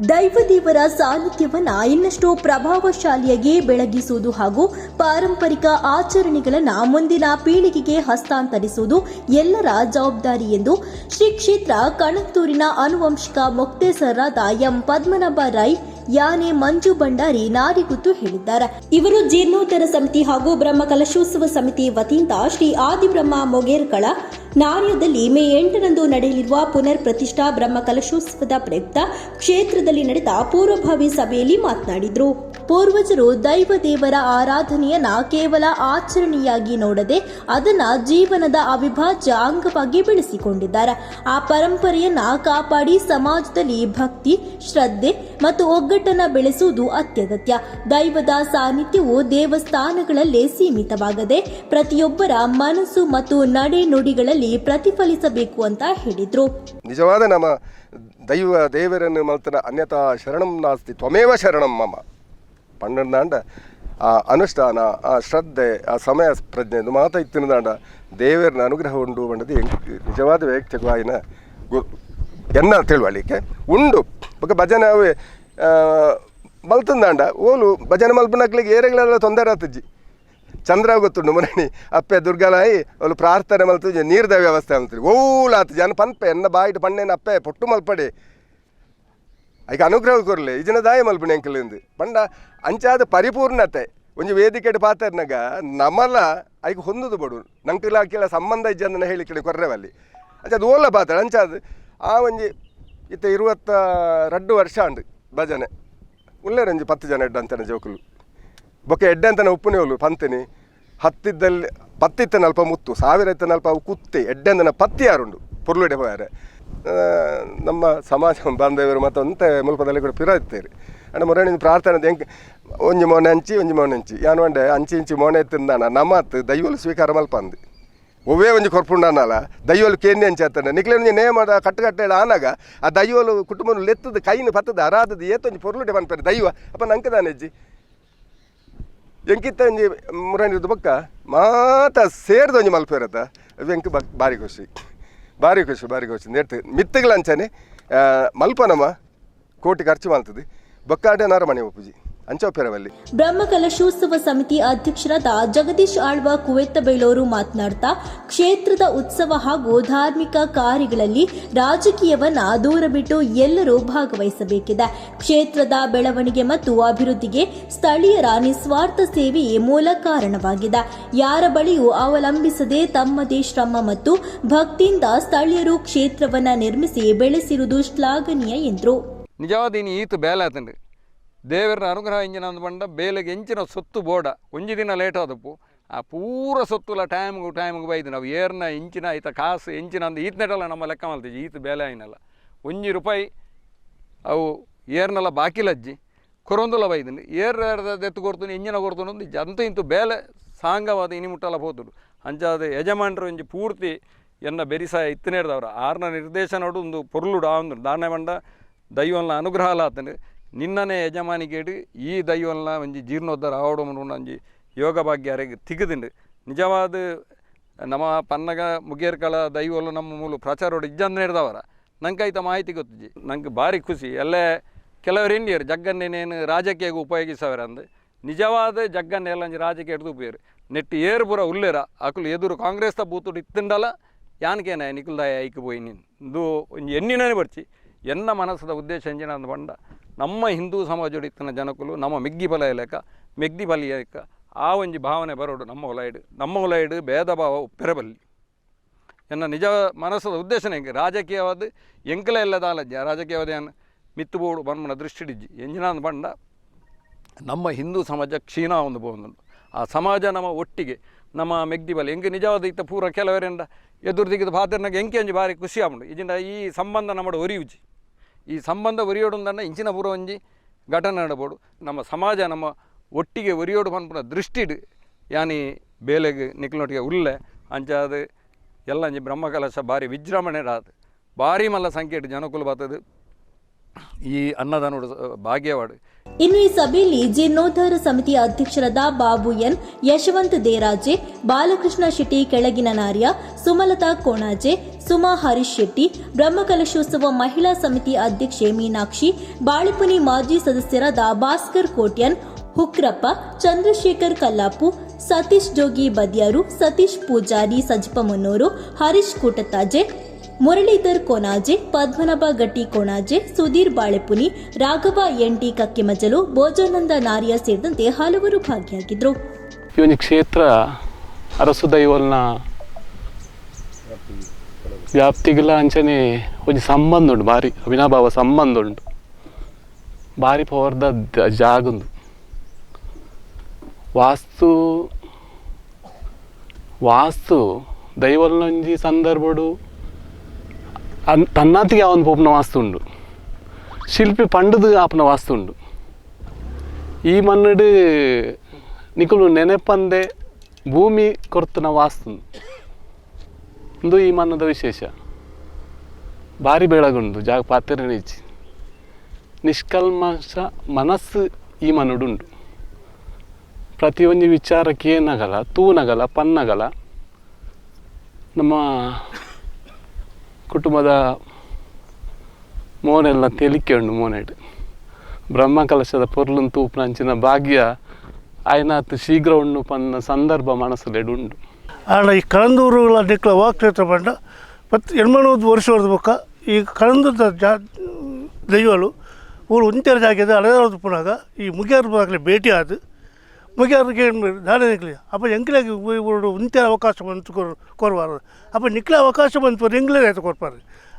ದೈವದೇವರ ಸಾನ್ನಿಧ್ಯವನ್ನ ಇನ್ನಷ್ಟು ಪ್ರಭಾವಶಾಲಿಯಾಗಿ ಬೆಳಗಿಸುವುದು ಹಾಗೂ ಪಾರಂಪರಿಕ ಆಚರಣೆಗಳನ್ನು ಮುಂದಿನ ಪೀಳಿಗೆಗೆ ಹಸ್ತಾಂತರಿಸುವುದು ಎಲ್ಲರ ಜವಾಬ್ದಾರಿ ಎಂದು ಶ್ರೀ ಕ್ಷೇತ್ರ ಕಣತ್ತೂರಿನ ಆನುವಂಶಿಕ ಮೊಕ್ತೇಸರರಾದ ಎಂ ಪದ್ಮನಾಭ ರೈ ಯಾನೆ ಮಂಜು ಭಂಡಾರಿ ನಾರಿಗುತ್ತು ಹೇಳಿದ್ದಾರೆ. ಇವರು ಜೀರ್ಣೋದ್ಧಾರ ಸಮಿತಿ ಹಾಗೂ ಬ್ರಹ್ಮ ಕಲಶೋತ್ಸವ ಸಮಿತಿ ವತಿಯಿಂದ ಶ್ರೀ ಆದಿಬ್ರಹ್ಮ ಮೊಗೇರ್ಕಳ ನಾರ್ಯದಲ್ಲಿ ಮೇ 8ರಂದು ನಡೆಯಲಿರುವ ಪುನರ್ ಪ್ರತಿಷ್ಠಾ ಬ್ರಹ್ಮ ಕಲಶೋತ್ಸವದ ಪ್ರಯುಕ್ತ ಕ್ಷೇತ್ರದಲ್ಲಿ ನಡೆದ ಪೂರ್ವಭಾವಿ ಸಭೆಯಲ್ಲಿ ಮಾತನಾಡಿದರು. ಪೂರ್ವಜರು ದೈವ ದೇವರ ಆರಾಧನೆಯನ್ನ ಕೇವಲ ಆಚರಣೆಯಾಗಿ ನೋಡದೆ ಅದನ್ನ ಜೀವನದ ಅವಿಭಾಜ್ಯ ಅಂಗವಾಗಿ ಬೆಳೆಸಿಕೊಂಡಿದ್ದಾರೆ. ಆ ಪರಂಪರೆಯನ್ನ ಕಾಪಾಡಿ ಸಮಾಜದಲ್ಲಿ ಭಕ್ತಿ, ಶ್ರದ್ಧೆ ಮತ್ತು ಒಗ್ಗಟ್ಟನ್ನು ಬೆಳೆಸುವುದು ಅತ್ಯಗತ್ಯ. ದೈವದ ಸಾನ್ನಿಧ್ಯವು ದೇವಸ್ಥಾನಗಳಲ್ಲೇ ಸೀಮಿತವಾಗದೆ ಪ್ರತಿಯೊಬ್ಬರ ಮನಸ್ಸು ಮತ್ತು ನಡೆ ನುಡಿಗಳಲ್ಲಿ ಪ್ರತಿಫಲಿಸಬೇಕು ಅಂತ ಹೇಳಿದ್ರು. ನಿಜವಾದ ನಮ್ಮ ದೈವ ದೇವರನ್ನು ಮಲ್ತನ ಅನ್ಯತಾ ಶರಣಂ ನಾಸ್ತಿ ತ್ವಮೇವ ಶರಣಂ ಮಮ ಪಂಡಂದಾಂಡ ಆ ಅನುಷ್ಠಾನ, ಆ ಶ್ರದ್ಧೆ, ಆ ಸಮಯ ಪ್ರಜ್ಞೆ ಇದು ಮಾತ ಇತ್ತಿನದಾಂಡ ದೇವರನ ಅನುಗ್ರಹ ಉಂಡು ಬಂಡದು ನಿಜವಾದ ವೈಯಕ್ತಿಕವಾಯಿನ ಎನ್ನ ತಿಳುವಳಿಕೆ ಉಂಡು. ಬೊಕ್ಕ ಭಜನೆ ಅವೇ ಮಲ್ತಂದಾಂಡ ಓಲು ಭಜನೆ ಮಲ್ಪನಕ್ಲಿಗೆ ಏರೆಗಳೆಲ್ಲ ತೊಂದರೆ ಆತಜ್ಜಿ ಚಂದ್ರ ಗೊತ್ತುಂಡು ಮುರಣಿ ಅಪ್ಪೆ ದುರ್ಗಾಲಾಯಿ ಅವಳು ಪ್ರಾರ್ಥನೆ ಮಲ್ತು ನೀರ್ದ ವ್ಯವಸ್ಥೆ ಅಂತೀರಿ ಓಲಾತ ಜನ ಪನ್ಪೆ ಎನ್ನ ಬಾಯಿಟ್ಟು ಪಣ್ಣೇನ ಅಪ್ಪೆ ಪೊಟ್ಟು ಮಲ್ಪಡೆ ಐಕ ಅನುಗ್ರಹ ಕೊರಲೆ ಇಜನ ದಾಯ ಮಲ್ಪಣೆ ಅಂಕಲಿಂದು ಪಂಡ ಅಂಚಾದ ಪರಿಪೂರ್ಣತೆ ಒಂಜಿ ವೇದಿಕೆಡ್ ಪಾತ್ರನಾಗ ನಮಲ ಐಕ ಹೊಂದುದು ಬಡು ನಂಕಲಾಕಿಲ ಸಂಬಂಧ ಇಜ್ಜಂದನ ಹೇಳಿ ಕಡೆ ಕೊರ್ರೆವಲ್ಲಿ ಅಂಚಾದ ಓಲ ಪಾತ್ರ ಅಂಚಾದ ಆ ಒಂಜಿ ಇತ್ತ 22 ವರ್ಷ ಅಂಡು ಭಜನೆ ಉಳ್ಳೇರಂಜಿ 10 ಜನ ಎಡ್ಡ ಅಂತಾನೆ ಜೋಕುಲು ಬೊಕ್ಕೆ ಎಡ್ಡೆ ಅಂತನ ಉಪ್ಪುನೇವಲು ಪಂತಿನಿ ಹತ್ತಿದ್ದಲ್ಲಿ ಪತ್ತಿತ್ತ ನಲ್ಪ ಮುತ್ತು 1000 ಇತ್ತ ನಲ್ಪ ಅವು ಕುತ್ತಿ ಎಡ್ಡೆ ಅಂದನ ಪತ್ತಿ ಯಾರುಂಡು ಪೊರ್ಲುಡೆ ಹೋಯಾರೆ ನಮ್ಮ ಸಮಾಜ ಬಾಂಧವರು ಮತ್ತು ಅಂತೆ ಮುಲ್ಪದಲ್ಲಿ ಕೂಡ ಪಿರ ಇರ್ತೀರಿ ಅಂಡ್ ಮೊರಣಿನ ಪ್ರಾರ್ಥನೆ ಹೆಂಗೆ ಒಂಜಿ ಮೋನೆ ಹಂಚಿ ಯಾನು ಅಂಡೆ ಅಂಚಿ ಮೋನೆ ಎತ್ತಿಂದಾನ ನಮ್ಮತ್ ದೈವಲು ಸ್ವೀಕಾರ ಮಲ್ಪ ಅಂದು ಒವ್ವೇ ಒಂಜಿ ಕೊರ್ಪುಂಡನಲ್ಲ ದೈವಲು ಕೇನ್ನಿ ಹಂಚಾತಾನೆ ನಿಕ್ಲೆ ಒಂಜಿ ನೇಮದ ಕಟ್ಟುಕಟ್ಟೆ ಆನಾಗ ಆ ದೈವಲು ಕುಟುಂಬ ಲೆತ್ತದ ಕೈನ ಪತ್ತದ ಅರಾದದು ಏತೊಂಜಿ ಪೊರ್ಲುಡೆ ಪನ್ಪೇರೆ ದೈವ ಅಪ್ಪ ನಂಕದಾನೆಜ್ಜಿ ಎಂಕಿತ್ತ ಒಂಜಿ ಮುರಣಿದ ಬೊಕ್ಕ ಮಾತ ಸೇರ್ದು ಒಂಜಿ ಮಲ್ಪೇರತ್ತ ಎಂಕ್ ಭಾರಿ ಖುಷಿ ನೆಟ್ಟು ಮಿತ್ತಗಳಂಚನೆ ಮಲ್ಪನಮ್ಮ ಕೋಟಿ ಖರ್ಚು ಮಾಡ್ತದೆ ಬೊಕ್ಕಾಡೆ ನಾರಮಣಿ ಒಪ್ಪುಜಿ ಅಂಚೋಪೆರವಲ್ಲಿ. ಬ್ರಹ್ಮ ಕಲಶೋತ್ಸವ ಸಮಿತಿ ಅಧ್ಯಕ್ಷರಾದ ಜಗದೀಶ್ ಆಳ್ವ ಕುವೆತ್ತಬೈಲೂರು ಮಾತನಾಡ್ತಾ ಕ್ಷೇತ್ರದ ಉತ್ಸವ ಹಾಗೂ ಧಾರ್ಮಿಕ ಕಾರ್ಯಗಳಲ್ಲಿ ರಾಜಕೀಯವನ್ನ ದೂರ ಬಿಟ್ಟು ಎಲ್ಲರೂ ಭಾಗವಹಿಸಬೇಕಿದೆ. ಕ್ಷೇತ್ರದ ಬೆಳವಣಿಗೆ ಮತ್ತು ಅಭಿವೃದ್ಧಿಗೆ ಸ್ಥಳೀಯರ ನಿಸ್ವಾರ್ಥ ಸೇವೆಯೇ ಮೂಲ ಕಾರಣವಾಗಿದೆ. ಯಾರ ಬಳಿಯೂ ಅವಲಂಬಿಸದೆ ತಮ್ಮದೇ ಶ್ರಮ ಮತ್ತು ಭಕ್ತಿಯಿಂದ ಸ್ಥಳೀಯರು ಕ್ಷೇತ್ರವನ್ನ ನಿರ್ಮಿಸಿ ಬೆಳೆಸಿರುವುದು ಶ್ಲಾಘನೀಯ ಎಂದರು. ನಿಜವಾದ ಈತು ಬೇಲೆ ಆತಂಡ್ರಿ ದೇವರ ಅನುಗ್ರಹ ಇಂಜಿನ ಅಂದು ಬಂಡ ಬೇಲೆಗೆ ಎಂಚಿನ ಸೊತ್ತು ಬೋಡ ಒಂಜಿ ದಿನ ಲೇಟ್ ಆದಪ್ಪು ಆ ಪೂರ ಸೊತ್ತುಲ ಟೈಮ್ಗೆ ಬೈದು ನಾವು ಏರ್ನ ಇಂಚಿನ ಈತ ಕಾಸು ಎಂಚಿನ ಅಂದು ಈತನೆಟಲ್ಲ ನಮ್ಮ ಲೆಕ್ಕ ಮಾಡ್ತೀವಿ ಈತ ಬೇಲೆ ಆಯ್ನಲ್ಲ ₹1 ಅವು ಏರ್ನೆಲ್ಲ ಬಾಕಿಲಜ್ಜಿ ಕೊರೊಂದುಲ ಬೈದಿನಿ ಎತ್ತು ಕೊಡ್ತೀನಿ ಇಂಜಿನ ಕೊಡ್ತೀನಿ ಒಂದು ಅಂತ ಇಂತು ಬೇಲೆ ಸಾಂಗವಾದ ಇನಿ ಮುಟ್ಟಲ್ಲ ಹೋದುಡು ಅಂಚಾದ ಯಜಮಾನರು ಒಂಜಿ ಪೂರ್ತಿ ಎನ್ನ ಬೆರಿಸ ಇತ್ತನೇರ್ದವ್ರ ಆರ್ನ ನಿರ್ದೇಶನೋಡು ಒಂದು ಪೊರ್ಲುಡು ಆಂದು ದಾನೆ ಬಂಡ ದೈವನ ಅನುಗ್ರಹ ಅಲ್ಲ ಆತಂಡು ನಿನ್ನನೇ ಯಜಮಾನಿಗೇಡು ಈ ದೈವಲ್ನ ಒಂಜಿ ಜೀರ್ಣೋದ್ಧಾರ ಆವಡಮನು ಒಂಜಿ ಯೋಗ ಭಾಗ್ಯಾರಿಗೆ ತಿಗದಿಂಡು ನಿಜವಾದ ನಮ್ಮ ಪನ್ನಗ ಮುಗೇರ್ಕಳ ದೈವಲು ನಮ್ಮ ಮೂಲ ಪ್ರಚಾರೋಡು ಇಜ್ಜಂದು ಹಿಡ್ದವರ ನಂಗೆ ಆಯ್ತ ಮಾಹಿತಿ ಗೊತ್ತಿಜ್ಜಿ ನಂಗೆ ಭಾರಿ ಖುಷಿ ಎಲ್ಲೇ ಕೆಲವರು ಇಂಡಿಯರು ಜಗ್ಗನ್ನೇನೇನು ರಾಜಕೀಯಗೆ ಉಪಯೋಗಿಸವ್ರೆ ಅಂದು ನಿಜವಾದ ಜಗ್ಗನ್ನ ಎಲ್ಲ ರಾಜಕೀಯ ಹಿಡ್ದು ಉಪಯೋಗ ನೆಟ್ಟು ಏರು ಪೂರ ಉಳ್ಳೇರ ಅಕುಲು ಎದುರು ಕಾಂಗ್ರೆಸ್ ಬೂತುಡು ಇತ್ತಿಂಡಲ್ಲ ಯಾನಕೇನ ನಿಖಿಲ್ದಾಯ ಐಕೆ ಪೋಯಿ ನೀನು ಇದು ಒಂಜಿ ಎಣ್ಣಿನೇ ಬರ್ಚಿ ಎನ್ನ ಮನಸ್ಸದ ಉದ್ದೇಶ ಎಂಜಿನ ಅಂದು ಬಂಡ ನಮ್ಮ ಹಿಂದೂ ಸಮಾಜೋಡು ಇತ್ತಿನ ಜನಕುಲು ನಮ್ಮ ಮೆಗ್ಗಿ ಬಲ ಲೆಕ್ಕ ಮೆಗ್ದಿ ಬಲಿಯಕ ಆ ಒಂಜಿ ಭಾವನೆ ಬರೋಡು ನಮ್ಮ ಒಲೈಡು ಭೇದ ಭಾವ ಉಪ್ಪೆರಬಲ್ಲಿ ಎನ್ನ ನಿಜ ಮನಸ್ಸದ ಉದ್ದೇಶನೇ ಹೆಂಗೆ ರಾಜಕೀಯವಾದ ಎಂಕಲ ಎಲ್ಲದ ಅಲಜ್ಜ ರಾಜಕೀಯವಾದ ಏನು ಮಿತ್ತುಬೋಡು ಬನ್ಮನ ದೃಷ್ಟಿಡಿಜ್ಜಿ ಎಂಜಿನ ಅಂದು ಬಂಡ ನಮ್ಮ ಹಿಂದೂ ಸಮಾಜ ಕ್ಷೀಣ ಒಂದು ಬೋಂದುಂಡು ಆ ಸಮಾಜ ನಮ್ಮ ಒಟ್ಟಿಗೆ ನಮ್ಮ ಮೆಗ್ದಿ ಬಲಿ ಹೆಂಗೆ ನಿಜವಾದ ಇತ್ತ ಪೂರ ಕೆಲವರಿಂದ ಎದುರು ದಿಗಿದ ಪಾತ್ರನಾಗ ಎಂಕೆ ಅಂಜಿ ಭಾರಿ ಖುಷಿ ಆಗುಂಡು ಇಜಿಂದ ಈ ಸಂಬಂಧ ನಮ್ಮಡು ಒರಿಯುಜಿ ಈ ಸಂಬಂಧ ಒರಿಯೋಡುಂದನ್ನ ಇಂಚಿನ ಪೂರ ಒಂಜಿ ಘಟನೆ ನಡಬೋಡು ನಮ್ಮ ಸಮಾಜ ನಮ್ಮ ಒಟ್ಟಿಗೆ ಒರಿಯೋಡು ಪನ್ಪುನ ದೃಷ್ಟಿಡು ಯಾನಿ ಬೇಲೆಗೆ ನಿಕ್ಲೊಟ್ಟಿಗೆ ಉಲ್ಲೆ ಅಂಚಾದ ಎಲ್ಲ ಅಂಜಿ ಬ್ರಹ್ಮಕಲಶ ಭಾರಿ ವಿಜೃಂಭಣೆ ರಾದು ಭಾರಿ ಮಲ್ಲ ಸಂಖ್ಯೆ ಜನಕುಲು ಬರ್ತದೆ ಈ ಅನ್ನದಾನೋಡು ಭಾಗ್ಯವಾಡು ಇನ್ನು ಈ ಸಭೆಯಲ್ಲಿ ಜೀರ್ಣೋದ್ಧಾರ ಸಮಿತಿ ಅಧ್ಯಕ್ಷರಾದ ಬಾಬು ಎನ್, ಯಶವಂತ್ ದೇರಾಜೆ, ಬಾಲಕೃಷ್ಣ ಶೆಟ್ಟಿ ಕೆಳಗಿನ ನಾರ್ಯ, ಸುಮಲತಾ ಕೋಣಾಜೆ, ಸುಮಾ ಹರೀಶ್ ಶೆಟ್ಟಿ, ಬ್ರಹ್ಮಕಲಶೋತ್ಸವ ಮಹಿಳಾ ಸಮಿತಿ ಅಧ್ಯಕ್ಷೆ ಮೀನಾಕ್ಷಿ, ಬಾಳಿಪುನಿ ಮಾಜಿ ಸದಸ್ಯರಾದ ಭಾಸ್ಕರ್ ಕೋಟ್ಯನ್, ಹುಕ್ರಪ್ಪ, ಚಂದ್ರಶೇಖರ್ ಕಲ್ಲಾಪು, ಸತೀಶ್ ಜೋಗಿ ಬದ್ಯಾರು, ಸತೀಶ್ ಪೂಜಾರಿ ಸಜ್ಪಮನ್ನೂರು, ಹರೀಶ್ ಕೂಟತ್ತಾಜೆ, ಮುರಳೀಧರ್ ಕೋನಾಜೆ, ಪದ್ಮನಾಭ ಗಟ್ಟಿ ಕೋಣಾಜೆ, ಸುಧೀರ್ ಬಾಳೆಪುನಿ, ರಾಘವ ಎನ್ಟಿ ಕಕ್ಕಿಮಜಲು, ಭೋಜಾನಂದ ನಾರ್ಯ ಸೇರಿದಂತೆ ಹಲವರು ಭಾಗಿಯಾಗಿದ್ದರು. ಇವನಿ ಕ್ಷೇತ್ರ ಅರಸು ದೈವಲ್ನ ವ್ಯಾಪ್ತಿಗೆಲ್ಲ ಅಂಚನೆ ಒಂದು ಸಂಬಂಧ ಉಂಟು, ಭಾರಿ ಅವಿನಾಭಾವ ಸಂಬಂಧ ಉಂಟು, ಭಾರಿ ಪವರ್ದ ಜಾಗ ಉಂಟು. ವಾಸ್ತು ದೈವಲ್ನ ಒಂಜಿ ಸಂದರ್ಭಡು ತನ್ನತಿಗೆ ಅವನ ಪೋಪನ ವಾಸ್ತು ಉಂಡು, ಶಿಲ್ಪಿ ಪಂಡದು ಆಪನ ವಾಸ್ತು ಉಂಡು. ಈ ಮನ್ನಡು ನಿಕುಲು ನೆನೆಪಂದೆ ಭೂಮಿ ಕೊರ್ತನ ವಾಸ್ತು ಇಂದು ಈ ಮನ್ನದ ವಿಶೇಷ. ಭಾರಿ ಬೆಳಗುಂಡು ಜಾಗ ಪಾತ್ರೆ ನೀಚಿ ನಿಷ್ಕಲ್ಮಶ ಮನಸ್ಸು ಈ ಮನ್ನಡುಂಡು. ಪ್ರತಿಯೊಂದು ವಿಚಾರಕ್ಕೆ ಏನಗಲ್ಲ, ತೂನಗಲ ಪನ್ನಗಲ. ನಮ್ಮ ಕುಟುಂಬದ ಮೋನೆಲ್ಲ ತೆಲಿಕೆ ಉಂಡು. ಮೋನೆಡು ಬ್ರಹ್ಮಕಲಶದ ಪೊರ್ಲನ್ ತೂಪುನಂಚಿನ ಭಾಗ್ಯ ಆಯ್ನಾತ್ ಶೀಘ್ರ ಉಂಡು ಪನ್ನ ಸಂದರ್ಭ ಮನಸ್ಸಲ್ಲಿ ಉಂಡು. ಆಂಡ ಈ ಕಳಂದೂರುಗಳ ನಿಕ್ಲ ಕ್ಷೇತ್ರ ಪಂಡ 80 ವರ್ಷದ ಬೊಕ್ಕ ಈ ಕಳಂದೂರದ ದೈವಲು ಊರು ಒಂಚರ ಜಾಗದ ಅಳೆದಾರದು ಪುನಾಗ ಈ ಮುಗಿಯಾರ ಬಾಗ್ಲೆ ಭೇಟಿ ಆದು ಮುಗಿಯಾರಿಗೆ ದಾಳಿ ನಿಕ್ಲಿ ಅಪ್ಪ ಎಂಕ್ಲಾಗಿ ಊರು ಒಂಚರ ಅವಕಾಶ ಬಂತು ಕೊರವಾರ ಅಪ್ಪ ನಿಕ್ಲ ಅವಕಾಶ ಬಂತು ಎಂಗ್ಲೇ ಆಯ್ತು ಕೊರ್ಪಾರ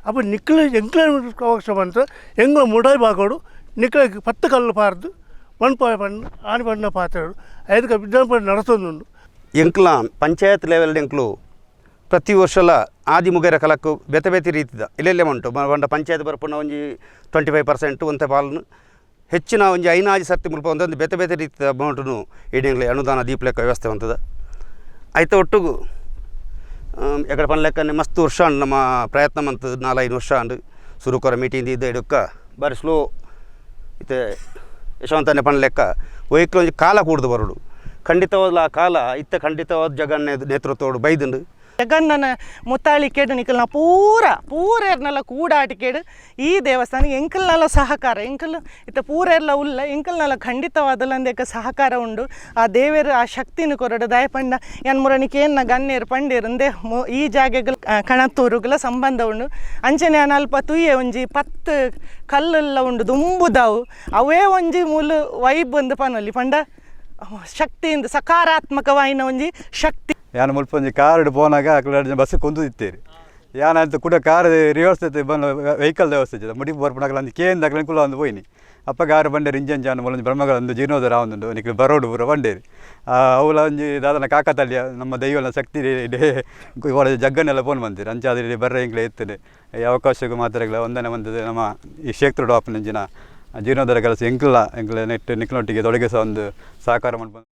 ಅಪ್ಪ ನಿಕ್ಲ ಎಂಕ್ಲ ಅವಕಾಶ ಬಂತು ಎಂಗ್ಲ ಮುಡಾಯಿ ಬಾಗೋಡು ನಿಕ್ಲಾಗಿ 10 ಕಲ್ಲು ಪಾರ್ದು ಮಣ್ಪಾಯ ಪಣ್ಣ ಆನೆ ಬಣ್ಣ ಪಾತ್ರೆಗಳು ಐದಕ್ಕೆ ವಿಜ್ಞಾನ ನಡೆಸೋದುಂಡು. ಎಂಕ್ಲ ಪಂಚಾಯತ್ ಲೆವೆಲ್ ಎಂಕ್ಲು ಪ್ರತಿ ವರ್ಷಲ ಆದಿ ಮುಗೇರ ಕಲಕ್ಕು ಬೇತೆ ಬೇತೆ ರೀತಿದ ಇಲ್ಲೆಲ್ಲೇ ಉಂಟು ಬಂಡ ಪಂಚಾಯತ್ ಬರ್ಪುಣ್ಣ ಒಂಜಿ 25% ಒಂತೆ ಪಾಲನ್ನು ಹೆಚ್ಚಿನ ಒಂಜಿ ಐನಾಜಿ ಸರ್ತಿ ಮುಲ್ಪ ಒಂದೊಂದು ಬೇತೆ ಬೇತೆ ರೀತಿಯ ಅಮೌಂಟನ್ನು ಇಡೀಗ್ಲಿ ಅನುದಾನ ದೀಪಲೆಕ್ಕ ವ್ಯವಸ್ಥೆ ಹೊಂತದ ಆಯ್ತು. ಒಟ್ಟಿಗೂ ಎಕಡೆ ಪನ್ಲೆಕ್ಕನೆ ಮಸ್ತ್ ವರ್ಷ ಅಂಡು ನಮ್ಮ ಪ್ರಯತ್ನ ಮಂತ್ 4-5 ವರ್ಷ ಅಂಡು ಸುರುಕೊರ ಮೀಟಿಂಗ್ ಇದ್ದ ಇಡಕ್ಕ ಬಾರಿ ಸ್ಲೋ ಇತ್ತೆ ಯಶವಂತನೇ ಪನ್ಲೆಕ್ಕ ಒಯ್ಕಲು ಒಂಜಿ ಕಾಲ ಕೂಡ್ದು ಬರೋಡು ಖಂಡಿತವಾದ ಆ ಕಾಲ ಇತ್ತ ಖಂಡಿತವಾದ ಜಗನ್ನ ನೇತೃತ್ವಡು ಬೈದುಂಡು ಜಗನ್ನನ ಮುತ್ತಾಳಿ ಕೇಡು ನಿಕಲ್ನ ಪೂರೇರ್ನೆಲ್ಲ ಕೂಡಾಟಿ ಕೇಡು ಈ ದೇವಸ್ಥಾನಕ್ಕೆ ಎಂಕಲ್ನೆಲ್ಲ ಸಹಕಾರ ಎಂಕಲ್ ಇತ್ತ ಪೂರೆಲ್ಲ ಉಲ್ಲ ಎಂಕಲ್ನೆಲ್ಲ ಖಂಡಿತವಾದಲ್ಲಂದೇಕ ಸಹಕಾರ ಉಂಡು. ಆ ದೇವೇರು ಆ ಶಕ್ತಿನ ಕೊರಡು ದಯಪಂಡ ಎನ್ಮುರನಿಕೆ ಏನ ಗಣ್ಯರು ಪಂಡಿರಂದೆ ಈ ಜಾಗೆಗಳು ಕಣತ್ತೂರುಗಳ ಸಂಬಂಧ ಉಂಡು. ಅಂಚನೆ ಅಲ್ಪ ತುಯ್ಯೆ ಒಂಜಿ 10 ಕಲ್ಲೆಲ್ಲ ಉಂಡು ದುಂಬುದಾವು ಅವೇ ಒಂಜಿ ಮೂಲು ವೈಬ್ ಒಂದು ಪನಲ್ಲಿ ಪಂಡ ಶಕ್ತಿಯಿಂದ ಸಕಾರಾತ್ಮಕವಾಯಿನ ಒಂಜಿ ಶಕ್ತಿ. ಯಾನು ಮುಲ್ಪ ಒಂಜಿ ಕಾರ್ ಪೋನಾಗ ಅಕ್ಲ ಬಸ್ ಕೊಂದು ಇತ್ತೇರಿ ಯಾನಂತ ಕೂಡ ಕಾರ್ ರಿವರ್ಸ್ ಬಂದು ವೆಹಿಕಲ್ ವ್ಯವಸ್ಥೆ ಮುಡಿ ಬರ್ಪುನಾಗಲ ಅಂದು ಕೇಂದ್ರ ಅಕ್ಲ ಒಂದು ಹೋಯ್ನಿ ಅಪ್ಪ ಗಾರು ಬಂಡೇರಿ ಇಂಜನ್ ಜಾನ ಒಂದು ಬ್ರಹ್ಮಗಳೊಂದು ಜೀರ್ಣೋದರ ಒಂದು ನಿಕ್ಲು ಬರೋಡು ಪೂರ ಬಂಡೇರಿ ಅವಳ ಒಂಜಿ ದಾದನ ಕಾಕತಲ್ಯ ನಮ್ಮ ದೈವನ ಶಕ್ತಿ ಜಗ್ಗನ್ನೆಲ್ಲ ಫೋನ್ ಬಂತೀರಿ ಅಂಚಾದ್ರಿ ಬರ್ರೆ ಇಂಗ್ಲೇ ಇರ್ತದೆ ಈ ಅವಕಾಶಕ್ಕೂ ಮಾತ್ರಗಳ ಒಂದನೇ ಬಂದದ್ದು ನಮ್ಮ ಈ ಕ್ಷೇತ್ರ ಡಾಪ್ನಂಜಿನ ಜೀರ್ಣೋದರ ಕೆಲಸ ಎಂಕ್ಲ ನೆಟ್ಟು ನಿಕ್ಲೊಟ್ಟಿಗೆ ತೊಡಗಿಸೋ ಒಂದು ಸಹಕಾರ ಮಾಡ್ಬೋದು.